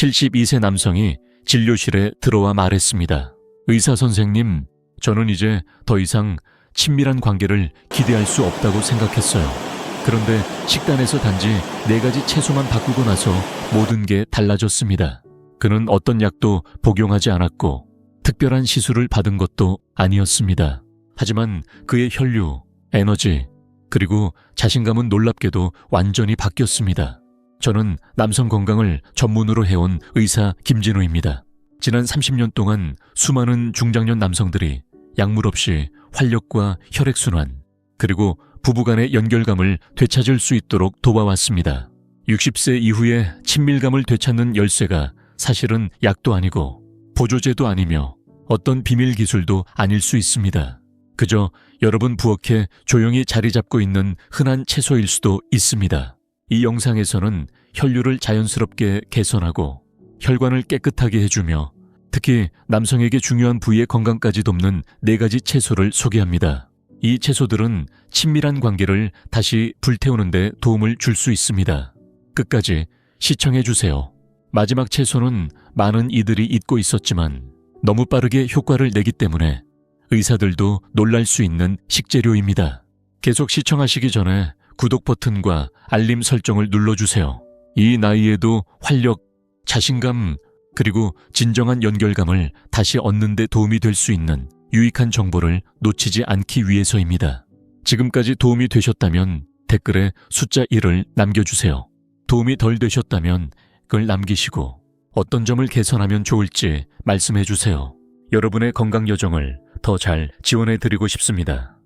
72세 남성이 진료실에 들어와 말했습니다. 의사 선생님, 저는 이제 더 이상 친밀한 관계를 기대할 수 없다고 생각했어요. 그런데 식단에서 단지 4가지 채소만 바꾸고 나서 모든 게 달라졌습니다. 그는 어떤 약도 복용하지 않았고 특별한 시술을 받은 것도 아니었습니다. 하지만 그의 혈류, 에너지, 그리고 자신감은 놀랍게도 완전히 바뀌었습니다. 저는 남성 건강을 전문으로 해온 의사 김진우입니다. 지난 30년 동안 수많은 중장년 남성들이 약물 없이 활력과 혈액순환, 그리고 부부간의 연결감을 되찾을 수 있도록 도와왔습니다. 60세 이후에 친밀감을 되찾는 열쇠가 사실은 약도 아니고 보조제도 아니며 어떤 비밀 기술도 아닐 수 있습니다. 그저 여러분 부엌에 조용히 자리 잡고 있는 흔한 채소일 수도 있습니다. 이 영상에서는 혈류를 자연스럽게 개선하고 혈관을 깨끗하게 해주며 특히 남성에게 중요한 부위의 건강까지 돕는 4가지 채소를 소개합니다. 이 채소들은 친밀한 관계를 다시 불태우는 데 도움을 줄 수 있습니다. 끝까지 시청해주세요. 마지막 채소는 많은 이들이 잊고 있었지만 너무 빠르게 효과를 내기 때문에 의사들도 놀랄 수 있는 식재료입니다. 계속 시청하시기 전에 구독 버튼과 알림 설정을 눌러주세요. 이 나이에도 활력, 자신감, 그리고 진정한 연결감을 다시 얻는 데 도움이 될 수 있는 유익한 정보를 놓치지 않기 위해서입니다. 지금까지 도움이 되셨다면 댓글에 숫자 1을 남겨주세요. 도움이 덜 되셨다면 그걸 남기시고 어떤 점을 개선하면 좋을지 말씀해주세요. 여러분의 건강 여정을 더 잘 지원해드리고 싶습니다.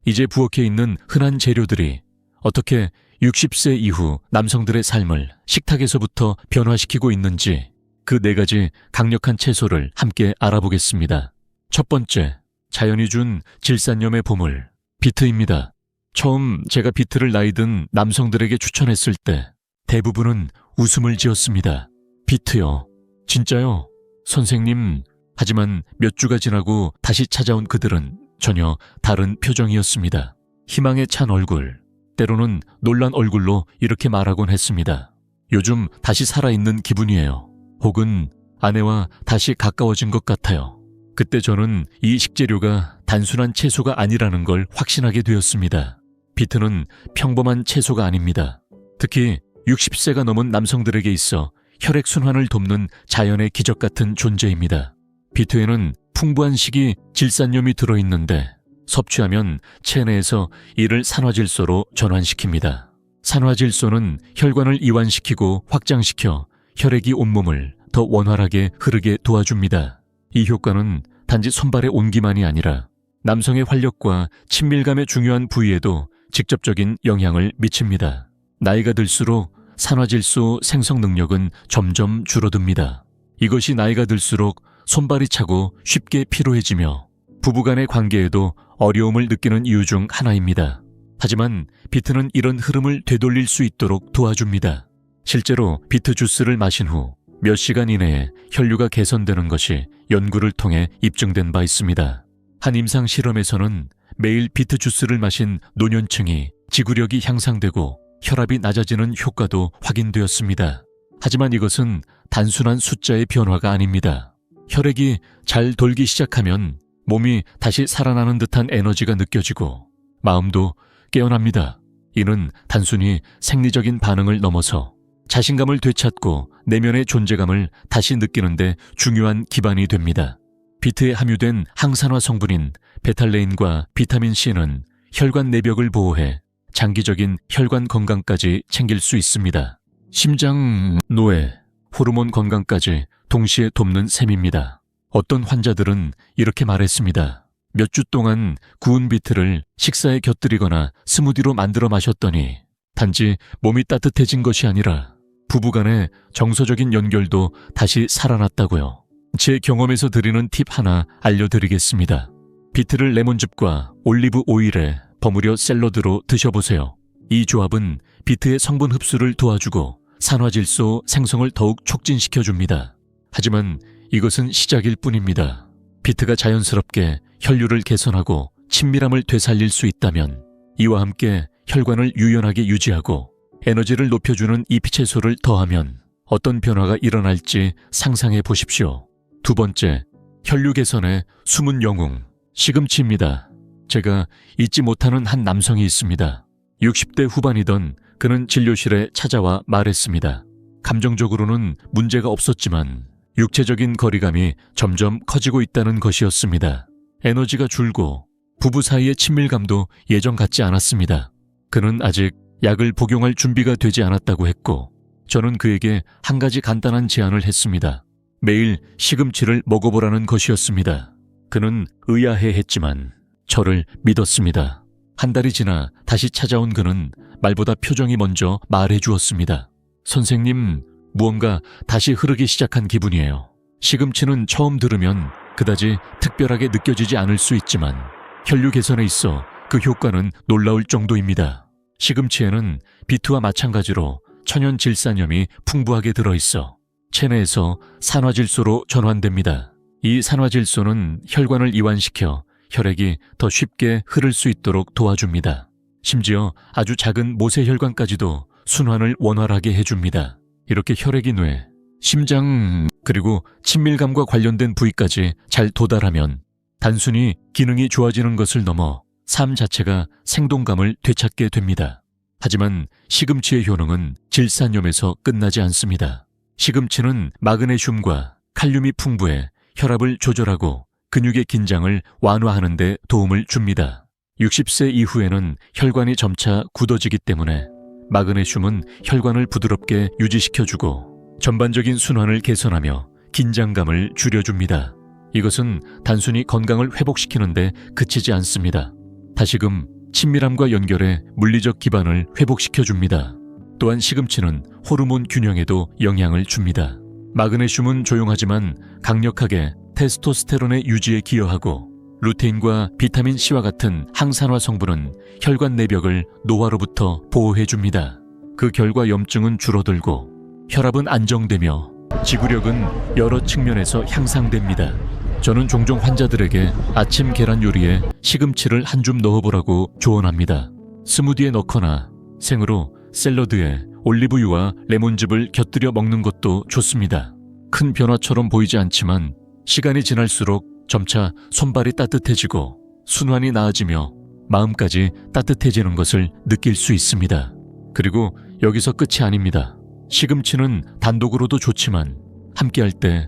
이제 부엌에 있는 흔한 재료들이 어떻게 60세 이후 남성들의 삶을 식탁에서부터 변화시키고 있는지 그 4가지 강력한 채소를 함께 알아보겠습니다. 첫 번째, 자연이 준 질산염의 보물, 비트입니다. 처음 제가 비트를 나이 든 남성들에게 추천했을 때 대부분은 웃음을 지었습니다. 비트요? 진짜요? 선생님. 하지만 몇 주가 지나고 다시 찾아온 그들은 전혀 다른 표정이었습니다. 희망에 찬 얼굴, 때로는 놀란 얼굴로 이렇게 말하곤 했습니다. 요즘 다시 살아있는 기분이에요. 혹은 아내와 다시 가까워진 것 같아요. 그때 저는 이 식재료가 단순한 채소가 아니라는 걸 확신하게 되었습니다. 비트는 평범한 채소가 아닙니다. 특히 60세가 넘은 남성들에게 있어 혈액순환을 돕는 자연의 기적 같은 존재입니다. 비트에는 풍부한 식이 질산염이 들어있는데 섭취하면 체내에서 이를 산화질소로 전환시킵니다. 산화질소는 혈관을 이완시키고 확장시켜 혈액이 온몸을 더 원활하게 흐르게 도와줍니다. 이 효과는 단지 손발의 온기만이 아니라 남성의 활력과 친밀감의 중요한 부위에도 직접적인 영향을 미칩니다. 나이가 들수록 산화질소 생성 능력은 점점 줄어듭니다. 이것이 나이가 들수록 손발이 차고 쉽게 피로해지며 부부간의 관계에도 어려움을 느끼는 이유 중 하나입니다. 하지만 비트는 이런 흐름을 되돌릴 수 있도록 도와줍니다. 실제로 비트 주스를 마신 후 몇 시간 이내에 혈류가 개선되는 것이 연구를 통해 입증된 바 있습니다. 한 임상 실험에서는 매일 비트 주스를 마신 노년층이 지구력이 향상되고 혈압이 낮아지는 효과도 확인되었습니다. 하지만 이것은 단순한 숫자의 변화가 아닙니다. 혈액이 잘 돌기 시작하면 몸이 다시 살아나는 듯한 에너지가 느껴지고 마음도 깨어납니다. 이는 단순히 생리적인 반응을 넘어서 자신감을 되찾고 내면의 존재감을 다시 느끼는데 중요한 기반이 됩니다. 비트에 함유된 항산화 성분인 베탈레인과 비타민 C는 혈관 내벽을 보호해 장기적인 혈관 건강까지 챙길 수 있습니다. 심장, 노회, 호르몬 건강까지 동시에 돕는 셈입니다. 어떤 환자들은 이렇게 말했습니다. 몇 주 동안 구운 비트를 식사에 곁들이거나 스무디로 만들어 마셨더니 단지 몸이 따뜻해진 것이 아니라 부부간의 정서적인 연결도 다시 살아났다고요. 제 경험에서 드리는 팁 하나 알려드리겠습니다. 비트를 레몬즙과 올리브 오일에 버무려 샐러드로 드셔보세요. 이 조합은 비트의 성분 흡수를 도와주고 산화질소 생성을 더욱 촉진시켜줍니다. 하지만 이것은 시작일 뿐입니다. 비트가 자연스럽게 혈류를 개선하고 친밀함을 되살릴 수 있다면 이와 함께 혈관을 유연하게 유지하고 에너지를 높여주는 잎채소를 더하면 어떤 변화가 일어날지 상상해 보십시오. 두 번째, 혈류 개선의 숨은 영웅, 시금치입니다. 제가 잊지 못하는 한 남성이 있습니다. 60대 후반이던 그는 진료실에 찾아와 말했습니다. 감정적으로는 문제가 없었지만 육체적인 거리감이 점점 커지고 있다는 것이었습니다. 에너지가 줄고 부부 사이의 친밀감도 예전 같지 않았습니다. 그는 아직 약을 복용할 준비가 되지 않았다고 했고, 저는 그에게 한 가지 간단한 제안을 했습니다. 매일 시금치를 먹어보라는 것이었습니다. 그는 의아해했지만 저를 믿었습니다. 한 달이 지나 다시 찾아온 그는 말보다 표정이 먼저 말해주었습니다. 선생님, 무언가 다시 흐르기 시작한 기분이에요. 시금치는 처음 들으면 그다지 특별하게 느껴지지 않을 수 있지만 혈류 개선에 있어 그 효과는 놀라울 정도입니다. 시금치에는 비트와 마찬가지로 천연 질산염이 풍부하게 들어있어 체내에서 산화질소로 전환됩니다. 이 산화질소는 혈관을 이완시켜 혈액이 더 쉽게 흐를 수 있도록 도와줍니다. 심지어 아주 작은 모세혈관까지도 순환을 원활하게 해줍니다. 이렇게 혈액이 뇌, 심장, 그리고 친밀감과 관련된 부위까지 잘 도달하면 단순히 기능이 좋아지는 것을 넘어 삶 자체가 생동감을 되찾게 됩니다. 하지만 시금치의 효능은 질산염에서 끝나지 않습니다. 시금치는 마그네슘과 칼륨이 풍부해 혈압을 조절하고 근육의 긴장을 완화하는 데 도움을 줍니다. 60세 이후에는 혈관이 점차 굳어지기 때문에 마그네슘은 혈관을 부드럽게 유지시켜주고 전반적인 순환을 개선하며 긴장감을 줄여줍니다. 이것은 단순히 건강을 회복시키는데 그치지 않습니다. 다시금 친밀함과 연결해 물리적 기반을 회복시켜줍니다. 또한 시금치는 호르몬 균형에도 영향을 줍니다. 마그네슘은 조용하지만 강력하게 테스토스테론의 유지에 기여하고, 루테인과 비타민 C와 같은 항산화 성분은 혈관 내벽을 노화로부터 보호해줍니다. 그 결과 염증은 줄어들고 혈압은 안정되며 지구력은 여러 측면에서 향상됩니다. 저는 종종 환자들에게 아침 계란 요리에 시금치를 한 줌 넣어보라고 조언합니다. 스무디에 넣거나 생으로 샐러드에 올리브유와 레몬즙을 곁들여 먹는 것도 좋습니다. 큰 변화처럼 보이지 않지만 시간이 지날수록 점차 손발이 따뜻해지고 순환이 나아지며 마음까지 따뜻해지는 것을 느낄 수 있습니다. 그리고 여기서 끝이 아닙니다. 시금치는 단독으로도 좋지만 함께할 때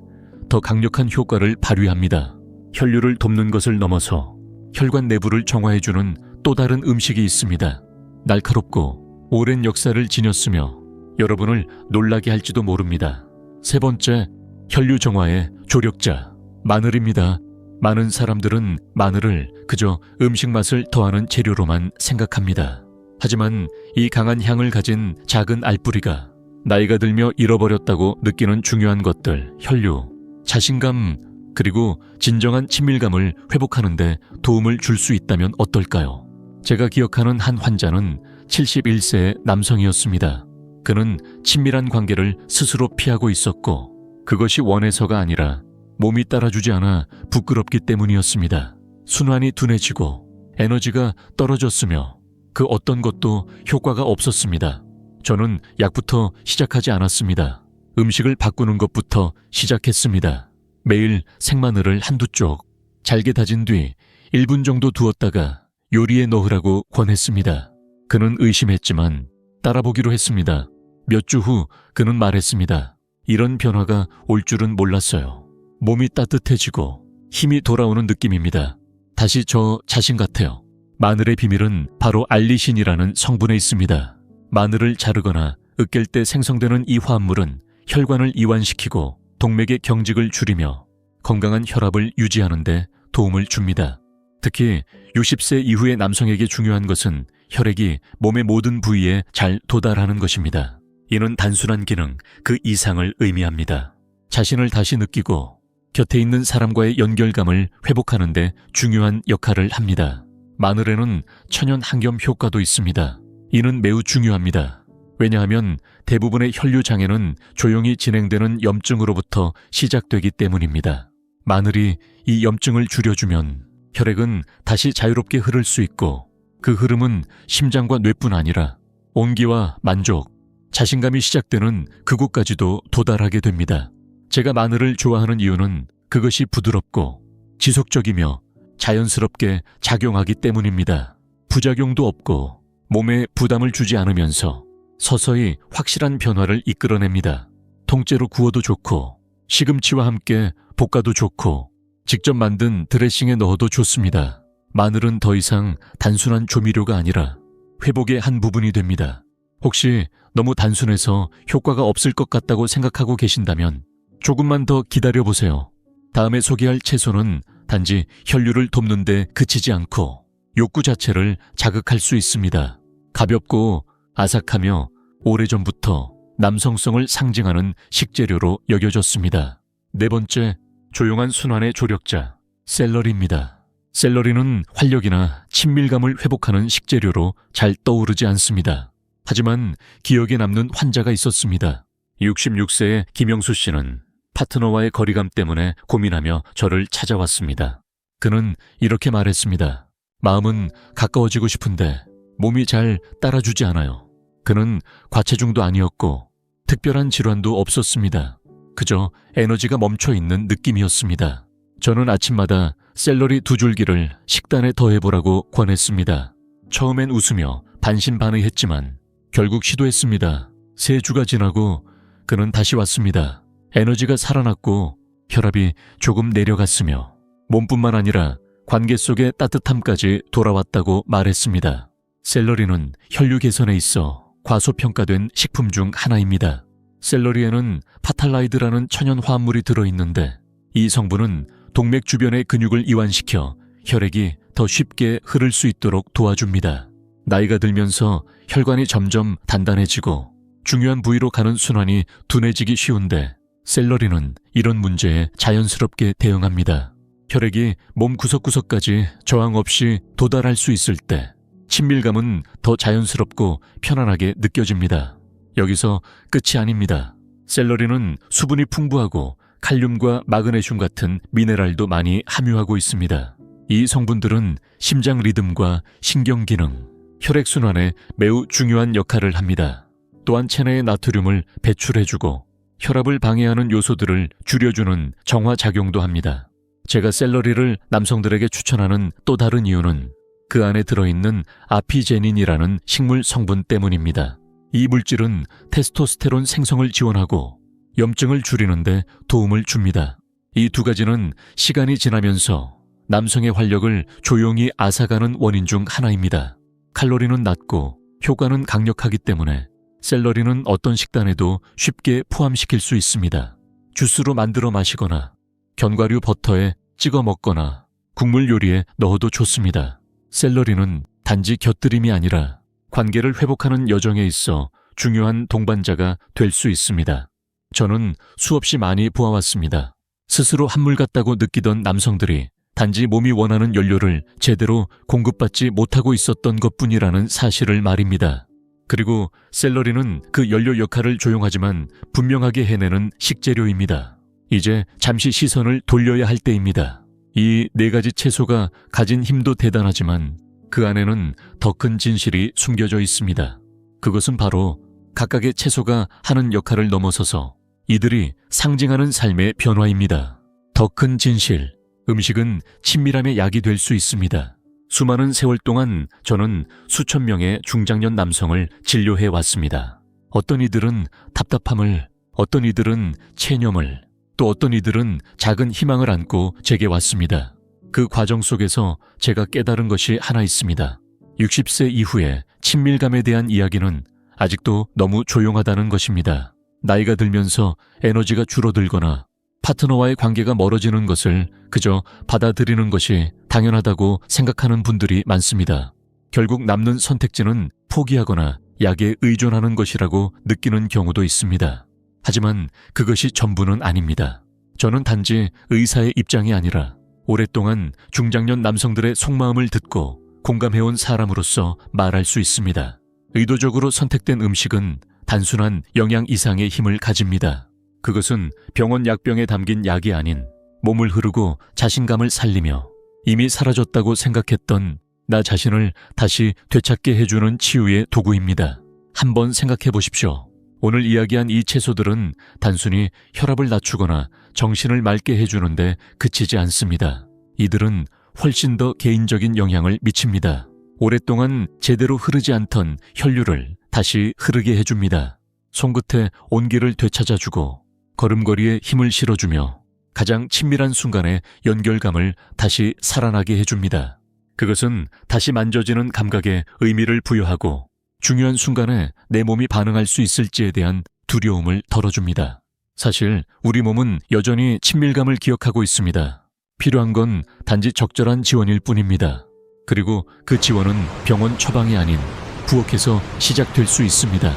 더 강력한 효과를 발휘합니다. 혈류를 돕는 것을 넘어서 혈관 내부를 정화해주는 또 다른 음식이 있습니다. 날카롭고 오랜 역사를 지녔으며 여러분을 놀라게 할지도 모릅니다. 세 번째, 혈류 정화의 조력자, 마늘입니다. 많은 사람들은 마늘을 그저 음식 맛을 더하는 재료로만 생각합니다. 하지만 이 강한 향을 가진 작은 알뿌리가 나이가 들며 잃어버렸다고 느끼는 중요한 것들, 혈류, 자신감, 그리고 진정한 친밀감을 회복하는 데 도움을 줄 수 있다면 어떨까요? 제가 기억하는 한 환자는 71세의 남성이었습니다. 그는 친밀한 관계를 스스로 피하고 있었고 그것이 원해서가 아니라 몸이 따라주지 않아 부끄럽기 때문이었습니다. 순환이 둔해지고 에너지가 떨어졌으며 그 어떤 것도 효과가 없었습니다. 저는 약부터 시작하지 않았습니다. 음식을 바꾸는 것부터 시작했습니다. 매일 생마늘을 한두 쪽 잘게 다진 뒤 1분 정도 두었다가 요리에 넣으라고 권했습니다. 그는 의심했지만 따라보기로 했습니다. 몇 주 후 그는 말했습니다. 이런 변화가 올 줄은 몰랐어요. 몸이 따뜻해지고 힘이 돌아오는 느낌입니다. 다시 저 자신 같아요. 마늘의 비밀은 바로 알리신이라는 성분에 있습니다. 마늘을 자르거나 으깰 때 생성되는 이 화합물은 혈관을 이완시키고 동맥의 경직을 줄이며 건강한 혈압을 유지하는 데 도움을 줍니다. 특히 60세 이후의 남성에게 중요한 것은 혈액이 몸의 모든 부위에 잘 도달하는 것입니다. 이는 단순한 기능 그 이상을 의미합니다. 자신을 다시 느끼고 곁에 있는 사람과의 연결감을 회복하는 데 중요한 역할을 합니다. 마늘에는 천연 항염 효과도 있습니다. 이는 매우 중요합니다. 왜냐하면 대부분의 혈류 장애는 조용히 진행되는 염증으로부터 시작되기 때문입니다. 마늘이 이 염증을 줄여주면 혈액은 다시 자유롭게 흐를 수 있고 그 흐름은 심장과 뇌뿐 아니라 온기와 만족, 자신감이 시작되는 그곳까지도 도달하게 됩니다. 제가 마늘을 좋아하는 이유는 그것이 부드럽고 지속적이며 자연스럽게 작용하기 때문입니다. 부작용도 없고 몸에 부담을 주지 않으면서 서서히 확실한 변화를 이끌어냅니다. 통째로 구워도 좋고 시금치와 함께 볶아도 좋고 직접 만든 드레싱에 넣어도 좋습니다. 마늘은 더 이상 단순한 조미료가 아니라 회복의 한 부분이 됩니다. 혹시 너무 단순해서 효과가 없을 것 같다고 생각하고 계신다면 조금만 더 기다려보세요. 다음에 소개할 채소는 단지 혈류를 돕는 데 그치지 않고 욕구 자체를 자극할 수 있습니다. 가볍고 아삭하며 오래전부터 남성성을 상징하는 식재료로 여겨졌습니다. 네 번째, 조용한 순환의 조력자, 샐러리입니다. 샐러리는 활력이나 친밀감을 회복하는 식재료로 잘 떠오르지 않습니다. 하지만 기억에 남는 환자가 있었습니다. 66세의 김영수 씨는 파트너와의 거리감 때문에 고민하며 저를 찾아왔습니다. 그는 이렇게 말했습니다. 마음은 가까워지고 싶은데 몸이 잘 따라주지 않아요. 그는 과체중도 아니었고 특별한 질환도 없었습니다. 그저 에너지가 멈춰있는 느낌이었습니다. 저는 아침마다 샐러리 2줄기를 식단에 더해보라고 권했습니다. 처음엔 웃으며 반신반의했지만 결국 시도했습니다. 3주가 지나고 그는 다시 왔습니다. 에너지가 살아났고 혈압이 조금 내려갔으며 몸뿐만 아니라 관계 속의 따뜻함까지 돌아왔다고 말했습니다. 샐러리는 혈류 개선에 있어 과소평가된 식품 중 하나입니다. 샐러리에는 파탈라이드라는 천연 화합물이 들어있는데 이 성분은 동맥 주변의 근육을 이완시켜 혈액이 더 쉽게 흐를 수 있도록 도와줍니다. 나이가 들면서 혈관이 점점 단단해지고 중요한 부위로 가는 순환이 둔해지기 쉬운데 샐러리는 이런 문제에 자연스럽게 대응합니다. 혈액이 몸 구석구석까지 저항 없이 도달할 수 있을 때 친밀감은 더 자연스럽고 편안하게 느껴집니다. 여기서 끝이 아닙니다. 샐러리는 수분이 풍부하고 칼륨과 마그네슘 같은 미네랄도 많이 함유하고 있습니다. 이 성분들은 심장 리듬과 신경 기능, 혈액순환에 매우 중요한 역할을 합니다. 또한 체내의 나트륨을 배출해주고 혈압을 방해하는 요소들을 줄여주는 정화작용도 합니다. 제가 샐러리를 남성들에게 추천하는 또 다른 이유는 그 안에 들어있는 아피제닌이라는 식물 성분 때문입니다. 이 물질은 테스토스테론 생성을 지원하고 염증을 줄이는데 도움을 줍니다. 이 두 가지는 시간이 지나면서 남성의 활력을 조용히 앗아가는 원인 중 하나입니다. 칼로리는 낮고 효과는 강력하기 때문에 샐러리는 어떤 식단에도 쉽게 포함시킬 수 있습니다. 주스로 만들어 마시거나 견과류 버터에 찍어 먹거나 국물 요리에 넣어도 좋습니다. 샐러리는 단지 곁들임이 아니라 관계를 회복하는 여정에 있어 중요한 동반자가 될 수 있습니다. 저는 수없이 많이 보아왔습니다. 스스로 한물 같다고 느끼던 남성들이 단지 몸이 원하는 연료를 제대로 공급받지 못하고 있었던 것뿐이라는 사실을 말입니다. 그리고 샐러리는 그 연료 역할을 조용하지만 분명하게 해내는 식재료입니다. 이제 잠시 시선을 돌려야 할 때입니다. 이 4가지 채소가 가진 힘도 대단하지만 그 안에는 더 큰 진실이 숨겨져 있습니다. 그것은 바로 각각의 채소가 하는 역할을 넘어서서 이들이 상징하는 삶의 변화입니다. 더 큰 진실, 음식은 친밀함의 약이 될 수 있습니다. 수많은 세월 동안 저는 수천 명의 중장년 남성을 진료해 왔습니다. 어떤 이들은 답답함을, 어떤 이들은 체념을, 또 어떤 이들은 작은 희망을 안고 제게 왔습니다. 그 과정 속에서 제가 깨달은 것이 하나 있습니다. 60세 이후에 친밀감에 대한 이야기는 아직도 너무 조용하다는 것입니다. 나이가 들면서 에너지가 줄어들거나 파트너와의 관계가 멀어지는 것을 그저 받아들이는 것이 당연하다고 생각하는 분들이 많습니다. 결국 남는 선택지는 포기하거나 약에 의존하는 것이라고 느끼는 경우도 있습니다. 하지만 그것이 전부는 아닙니다. 저는 단지 의사의 입장이 아니라 오랫동안 중장년 남성들의 속마음을 듣고 공감해온 사람으로서 말할 수 있습니다. 의도적으로 선택된 음식은 단순한 영양 이상의 힘을 가집니다. 그것은 병원 약병에 담긴 약이 아닌 몸을 흐르고 자신감을 살리며 이미 사라졌다고 생각했던 나 자신을 다시 되찾게 해주는 치유의 도구입니다. 한번 생각해 보십시오. 오늘 이야기한 이 채소들은 단순히 혈압을 낮추거나 정신을 맑게 해주는데 그치지 않습니다. 이들은 훨씬 더 개인적인 영향을 미칩니다. 오랫동안 제대로 흐르지 않던 혈류를 다시 흐르게 해줍니다. 손끝에 온기를 되찾아주고 걸음걸이에 힘을 실어주며 가장 친밀한 순간에 연결감을 다시 살아나게 해줍니다. 그것은 다시 만져지는 감각에 의미를 부여하고 중요한 순간에 내 몸이 반응할 수 있을지에 대한 두려움을 덜어줍니다. 사실 우리 몸은 여전히 친밀감을 기억하고 있습니다. 필요한 건 단지 적절한 지원일 뿐입니다. 그리고 그 지원은 병원 처방이 아닌 부엌에서 시작될 수 있습니다.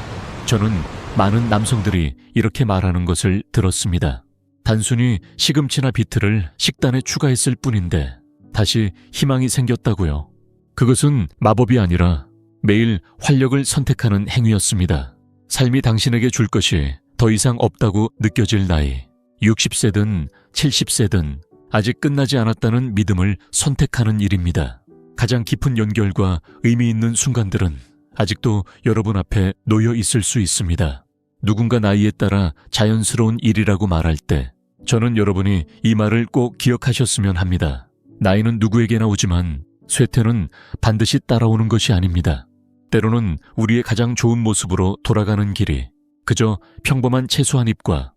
저는 많은 남성들이 이렇게 말하는 것을 들었습니다. 단순히 시금치나 비트를 식단에 추가했을 뿐인데 다시 희망이 생겼다고요. 그것은 마법이 아니라 매일 활력을 선택하는 행위였습니다. 삶이 당신에게 줄 것이 더 이상 없다고 느껴질 나이, 60세든 70세든 아직 끝나지 않았다는 믿음을 선택하는 일입니다. 가장 깊은 연결과 의미 있는 순간들은 아직도 여러분 앞에 놓여 있을 수 있습니다. 누군가 나이에 따라 자연스러운 일이라고 말할 때 저는 여러분이 이 말을 꼭 기억하셨으면 합니다. 나이는 누구에게나 오지만 쇠퇴는 반드시 따라오는 것이 아닙니다. 때로는 우리의 가장 좋은 모습으로 돌아가는 길이 그저 평범한 채소 한 입과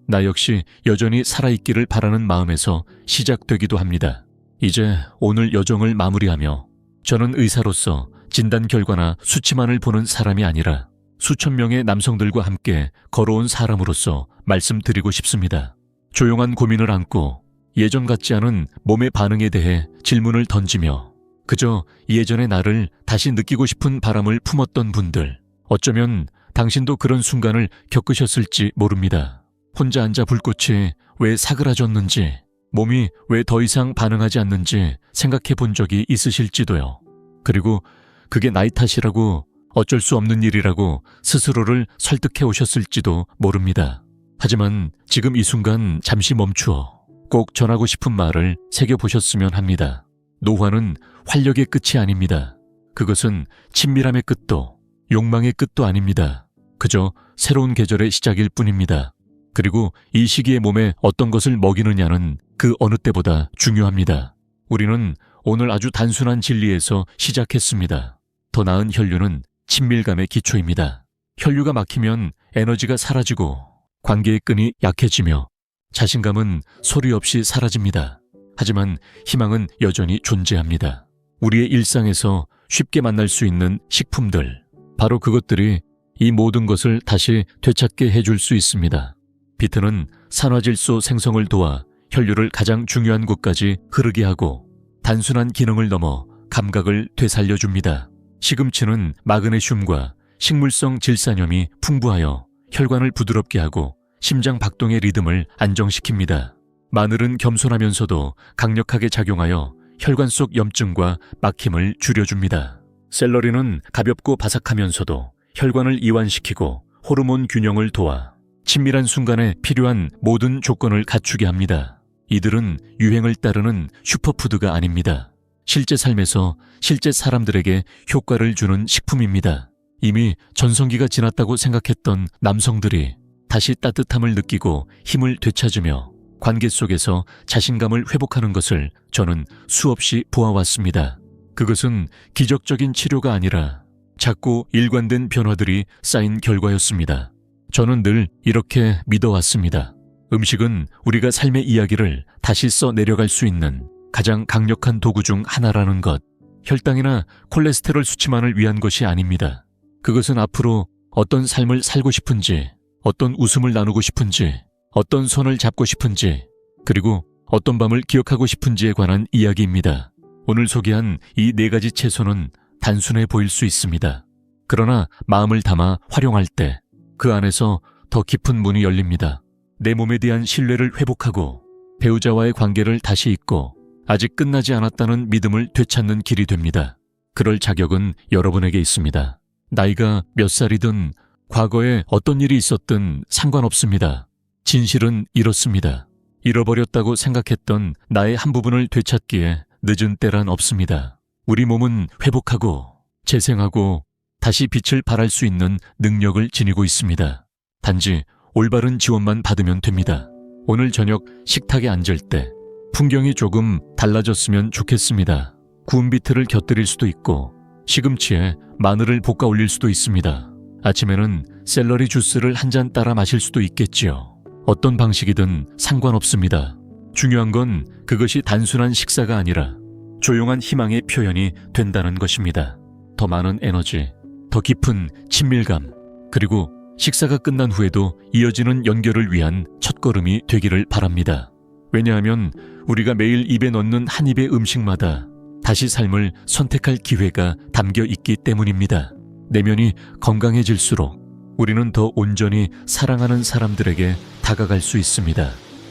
나 역시 여전히 살아있기를 바라는 마음에서 시작되기도 합니다. 이제 오늘 여정을 마무리하며 저는 의사로서 진단 결과나 수치만을 보는 사람이 아니라 수천 명의 남성들과 함께 걸어온 사람으로서 말씀드리고 싶습니다. 조용한 고민을 안고 예전 같지 않은 몸의 반응에 대해 질문을 던지며 그저 예전의 나를 다시 느끼고 싶은 바람을 품었던 분들, 어쩌면 당신도 그런 순간을 겪으셨을지 모릅니다. 혼자 앉아 불꽃이 왜 사그라졌는지, 몸이 왜 더 이상 반응하지 않는지 생각해 본 적이 있으실지도요. 그리고 그게 나이 탓이라고 어쩔 수 없는 일이라고 스스로를 설득해 오셨을지도 모릅니다. 하지만 지금 이 순간 잠시 멈추어 꼭 전하고 싶은 말을 새겨보셨으면 합니다. 노화는 활력의 끝이 아닙니다. 그것은 친밀함의 끝도 욕망의 끝도 아닙니다. 그저 새로운 계절의 시작일 뿐입니다. 그리고 이 시기에 몸에 어떤 것을 먹이느냐는 그 어느 때보다 중요합니다. 우리는 오늘 아주 단순한 진리에서 시작했습니다. 더 나은 혈류는 친밀감의 기초입니다. 혈류가 막히면 에너지가 사라지고 관계의 끈이 약해지며 자신감은 소리 없이 사라집니다. 하지만 희망은 여전히 존재합니다. 우리의 일상에서 쉽게 만날 수 있는 식품들, 바로 그것들이 이 모든 것을 다시 되찾게 해줄 수 있습니다. 비트는 산화질소 생성을 도와 혈류를 가장 중요한 곳까지 흐르게 하고 단순한 기능을 넘어 감각을 되살려줍니다. 시금치는 마그네슘과 식물성 질산염이 풍부하여 혈관을 부드럽게 하고 심장 박동의 리듬을 안정시킵니다. 마늘은 겸손하면서도 강력하게 작용하여 혈관 속 염증과 막힘을 줄여줍니다. 샐러리는 가볍고 바삭하면서도 혈관을 이완시키고 호르몬 균형을 도와 친밀한 순간에 필요한 모든 조건을 갖추게 합니다. 이들은 유행을 따르는 슈퍼푸드가 아닙니다. 실제 삶에서 실제 사람들에게 효과를 주는 식품입니다. 이미 전성기가 지났다고 생각했던 남성들이 다시 따뜻함을 느끼고 힘을 되찾으며 관계 속에서 자신감을 회복하는 것을 저는 수없이 보아왔습니다. 그것은 기적적인 치료가 아니라 작고 일관된 변화들이 쌓인 결과였습니다. 저는 늘 이렇게 믿어왔습니다. 음식은 우리가 삶의 이야기를 다시 써 내려갈 수 있는 가장 강력한 도구 중 하나라는 것. 혈당이나 콜레스테롤 수치만을 위한 것이 아닙니다. 그것은 앞으로 어떤 삶을 살고 싶은지, 어떤 웃음을 나누고 싶은지, 어떤 손을 잡고 싶은지, 그리고 어떤 밤을 기억하고 싶은지에 관한 이야기입니다. 오늘 소개한 이 4가지 채소는 단순해 보일 수 있습니다. 그러나 마음을 담아 활용할 때 그 안에서 더 깊은 문이 열립니다. 내 몸에 대한 신뢰를 회복하고 배우자와의 관계를 다시 잇고 아직 끝나지 않았다는 믿음을 되찾는 길이 됩니다. 그럴 자격은 여러분에게 있습니다. 나이가 몇 살이든 과거에 어떤 일이 있었든 상관없습니다. 진실은 이렇습니다. 잃어버렸다고 생각했던 나의 한 부분을 되찾기에 늦은 때란 없습니다. 우리 몸은 회복하고 재생하고 다시 빛을 발할 수 있는 능력을 지니고 있습니다. 단지 올바른 지원만 받으면 됩니다. 오늘 저녁 식탁에 앉을 때 풍경이 조금 달라졌으면 좋겠습니다. 구운 비트를 곁들일 수도 있고 시금치에 마늘을 볶아 올릴 수도 있습니다. 아침에는 샐러리 주스를 한 잔 따라 마실 수도 있겠지요. 어떤 방식이든 상관없습니다. 중요한 건 그것이 단순한 식사가 아니라 조용한 희망의 표현이 된다는 것입니다. 더 많은 에너지, 더 깊은 친밀감, 그리고 식사가 끝난 후에도 이어지는 연결을 위한 첫걸음이 되기를 바랍니다. 왜냐하면 우리가 매일 입에 넣는 한 입의 음식마다 다시 삶을 선택할 기회가 담겨 있기 때문입니다. 내면이 건강해질수록 우리는 더 온전히 사랑하는 사람들에게 다가갈 수 있습니다.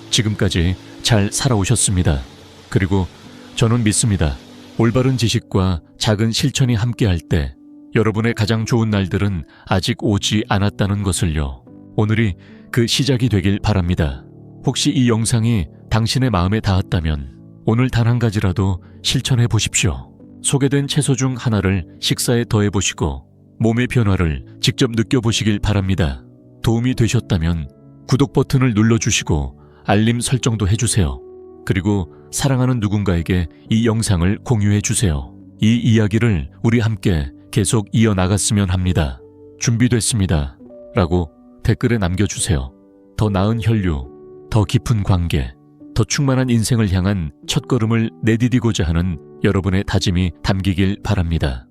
지금까지 잘 살아오셨습니다. 그리고 저는 믿습니다. 올바른 지식과 작은 실천이 함께할 때 여러분의 가장 좋은 날들은 아직 오지 않았다는 것을요. 오늘이 그 시작이 되길 바랍니다. 혹시 이 영상이 당신의 마음에 닿았다면 오늘 단 한 가지라도 실천해 보십시오. 소개된 채소 중 하나를 식사에 더해 보시고 몸의 변화를 직접 느껴보시길 바랍니다. 도움이 되셨다면 구독 버튼을 눌러주시고 알림 설정도 해주세요. 그리고 사랑하는 누군가에게 이 영상을 공유해 주세요. 이 이야기를 우리 함께 계속 이어나갔으면 합니다. 준비됐습니다. 라고 댓글에 남겨주세요. 더 나은 혈류, 더 깊은 관계, 더 충만한 인생을 향한 첫걸음을 내디디고자 하는 여러분의 다짐이 담기길 바랍니다.